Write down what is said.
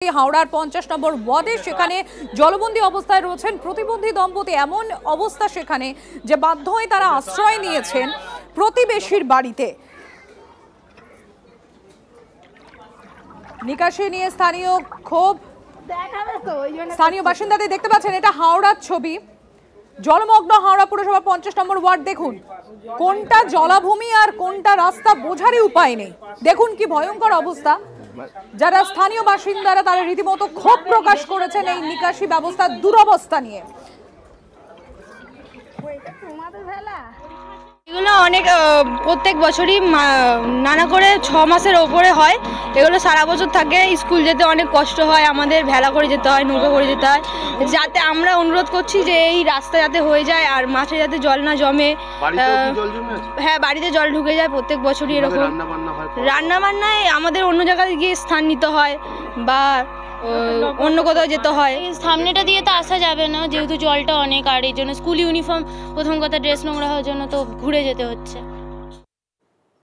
হাওড়ার 50 নম্বর ওয়ার্ডে সেখানে জলবন্দী অবস্থায় রয়েছেন প্রতিবন্ধী দম্পতি। এমন অবস্থা সেখানে যে বাধ্য হয়ে তারা আশ্রয় নিয়েছেন প্রতিবেশীর বাড়িতে। নিকাশি নিয়ে স্থানীয় ক্ষোভ, স্থানীয় বাসিন্দাদের দেখতে পাচ্ছেন এটা হাওড়ার ছবি। জলমগ্ন হাওড়া পুরসভা 50 নম্বর ওয়ার্ড। দেখুন কোনটা জলাভূমি আর কোনটা রাস্তা বোঝারই উপায় নেই। দেখুন কি ভয়ঙ্কর অবস্থা। যারা স্থানীয় বাসিন্দারা তারা রীতিমতো ক্ষোভ প্রকাশ করেছেন এই নিকাশি ব্যবস্থার দুরবস্থা নিয়ে। এগুলো অনেক প্রত্যেক বছরই নানা করে 6 মাসের ওপরে হয়। এগুলো সারা বছর থাকে। স্কুল যেতে অনেক কষ্ট হয় আমাদের, ভেলা করে যেতে হয়, নৌকা করে যেতে হয়। যাতে আমরা অনুরোধ করছি যে এই রাস্তা যাতে হয়ে যায় আর মাঠে যাতে জল না জমে। হ্যাঁ, বাড়িতে জল ঢুকে যায় প্রত্যেক বছরই এরকম। রান্না বান্নায় আমাদের অন্য জায়গায় গিয়ে স্থান নিতে হয় বা অন্য কোথাও যেতে হয়। সামনেটা দিয়ে তো আসা যাবে না যেহেতু জলটা অনেক, আর এই জন্য স্কুল ইউনিফর্ম প্রথম কথা ড্রেস নোংরা হওয়ার জন্য তো ঘুরে যেতে হচ্ছে।